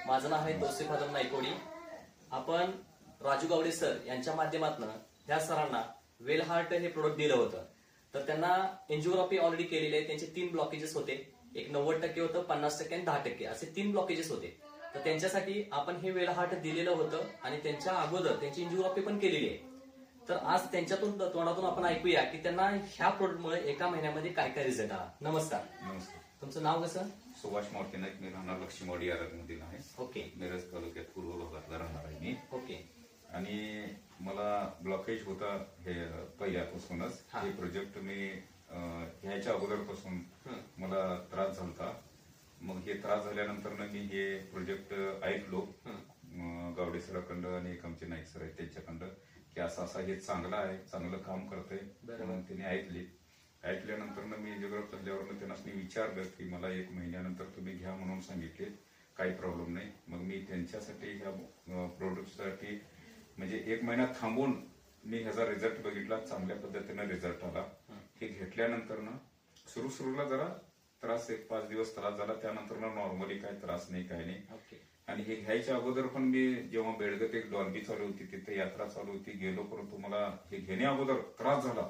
माझं नाव आहे तौसिफ आदम नायकोडी. आपण राजू गावडे सर यांच्या माध्यमातून ह्या सरांना वेल हार्ट हे प्रोडक्ट दिलं होतं. तर त्यांना एन्जिओग्राफी ऑलरेडी केलेली आहे. त्यांचे 3 ब्लॉकेजेस होते. एक 90% होतं, 50% आणि 10% असे 3 ब्लॉकेजेस होते. तर त्यांच्यासाठी आपण हे वेल हार्ट दिलेलं होतं आणि त्यांच्या अगोदर त्यांची एन्जिओग्राफी पण केलेली आहे. तर आज त्यांच्यातून तोंडातून आपण ऐकूया की त्यांना ह्या प्रोडक्टमुळे एका महिन्यामध्ये काय काय रिझल्ट आला. नमस्कार. नमस्कार. तुमचं नाव कसं? सुभाष मारुती नाईक. मी राहणार लक्ष्मीवाडी आरगमधील आहे. ओके. मिरज तालुक्यात पूर्व भागातला राहणार आहे मी. ओके. आणि मला ब्लॉकेज होता हे पहिल्यापासूनच. हा. हे प्रोजेक्ट मी घ्यायच्या अगोदरपासून मला त्रास झाला. मग हे त्रास झाल्यानंतर मी हे प्रोजेक्ट ऐकलो गावडे सराकडं आणि एक आमचे नाईक सर आहेत त्यांच्याकडं की असं असं हे चांगलं आहे, चांगलं काम करतंय म्हणून त्यांनी ऐकल्यानंतर मी एन्जिओग्राफ झाल्यावर त्यांना विचारलं की मला 1 महिन्यानंतर तुम्ही घ्या म्हणून सांगितले. काही प्रॉब्लेम नाही. मग मी त्यांच्यासाठी ह्या प्रोडक्टसाठी म्हणजे 1 महिना थांबून मी ह्याचा रिझल्ट बघितला. चांगल्या पद्धतीने रिझल्ट आला. हे घेतल्यानंतर सुरुला जरा त्रास 1-5 दिवस त्रास झाला. त्यानंतर नॉर्मली काय त्रास नाही, काय नाही. आणि हे घ्यायच्या अगोदर पण मी जेव्हा बेडगत एक डॉल्बी चालू होती, तिथे यात्रा चालू होती, गेलो. परंतु मला हे घेण्या अगोदर त्रास झाला.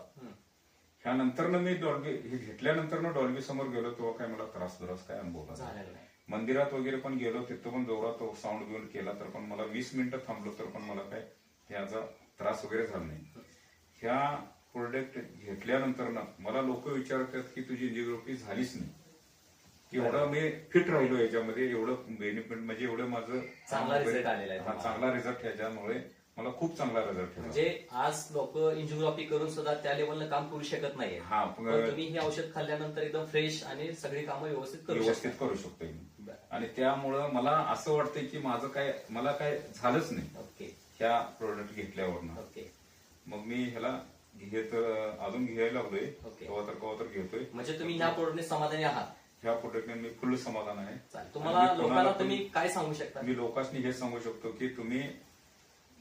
ह्यानंतर मी डॉल्बी हे घेतल्यानंतर डॉल्बी समोर गेलो तेव्हा काय मला त्रास काय अनुभव झाला. मंदिरात वगैरे पण गेलो, तिथं पण जोरात साऊंड बिऊंड केला तर पण मला 20 मिनिटं थांबलो तर पण मला काय ह्याचा त्रास वगैरे झाला नाही. ह्या प्रोडक्ट घेतल्यानंतर मला लोक विचारतात की तुझी एन्जिओग्राफी झालीच नाही. एवढं मी फिट राहिलो याच्यामध्ये, एवढं बेनिफिट म्हणजे एवढं माझं चांगला रिझल्ट आलेला आहे. हा चांगला रिझल्ट ह्याच्यामुळे मला खूप चांगला रिझल्ट. म्हणजे आज लोक एन्जिओग्राफी करून सुद्धा त्या लेवलनं काम करू शकत नाहीये. हा, तुम्ही हे औषध खाल्ल्यानंतर एकदम फ्रेश आणि सगळी कामं व्यवस्थित करू शकतो मी. आणि त्यामुळं मला असं वाटतंय की मला काय झालंच नाही. ओके. ह्या प्रोडक्ट घेतल्यावर. ओके. मग मी ह्याला अजून घ्यायला लागलोय. कवा तर घेतोय. म्हणजे तुम्ही ह्या प्रोडक्टने समाधानी आहात? ह्या प्रोडक्टने मी फुल समाधान आहे. तुम्हाला लोकांना तुम्ही काय सांगू शकता? मी लोकांनी हे सांगू शकतो की तुम्ही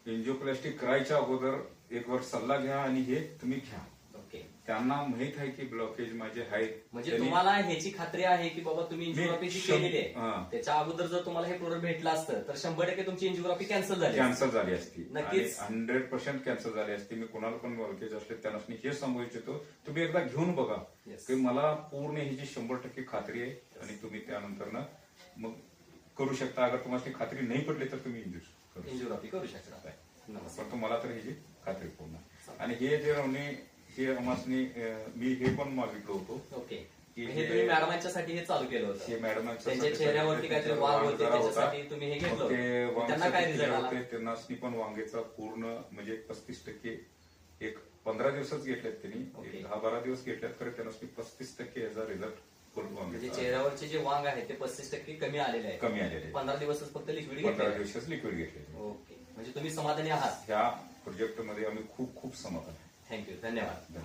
एन्जिओप्लास्टी करायच्या अगोदर 1 वर्ष सल्ला घ्या आणि हे तुम्ही घ्या. ओके. त्यांना माहित आहे की ब्लॉकेज माझे आहेत. म्हणजे तुम्हाला ह्याची खात्री आहे की बाबा तुम्ही एन्जिओग्राफी जी केलेली आहे त्याच्या अगोदर जर तुम्हाला हे प्रोडक्ट भेटलं असतं तर 100% तुमची एन्जिओग्राफी कॅन्सल झाली असती. नक्कीच 100% कॅन्सल झाली असती. मी कोणाला पण ब्लॉकेज असले त्यांना हे सांगू इच्छितो तुम्ही एकदा घेऊन बघा की मला पूर्ण ह्याची 100% खात्री आहे. आणि तुम्ही त्यानंतर मग करू शकता. अगर तुम्हाला खात्री नाही पडली तर तुम्ही एन्जिओग्राफी करू शकता. पण तुम्हाला तर ह्याची खात्री पूर्ण. आणि हे जे हे आम्हासनी मी हे पण मागितलं होतं. ओके. हे तुम्ही मॅडमांच्यासाठी हे चालू केलं होतं. हे मॅडमांच्या त्यांच्या चेहऱ्यावरती काहीतरी वांग होते त्याच्यासाठी तुम्ही हे घेतलं होतं. त्यांना काय रिझल्ट आला? त्यांना पण वांग्याचा पूर्ण म्हणजे 35% एक 15 दिवसच घेतल्यात त्यांनी. 10-12 दिवस घेतल्यात तर त्यांना 35% याचा रिझल्ट म्हणजे चेहऱ्यावरचे जे वांग आहे ते 35% कमी आलेले आहे. 15 दिवसच फक्त लिक्विड घेतले. 15 दिवसच लिक्विड घेतले. ओके. म्हणजे तुम्ही समाधानी आहात? ह्या प्रोजेक्टमध्ये आम्ही खूप समाधान आहे. थँक्यू. धन्यवाद.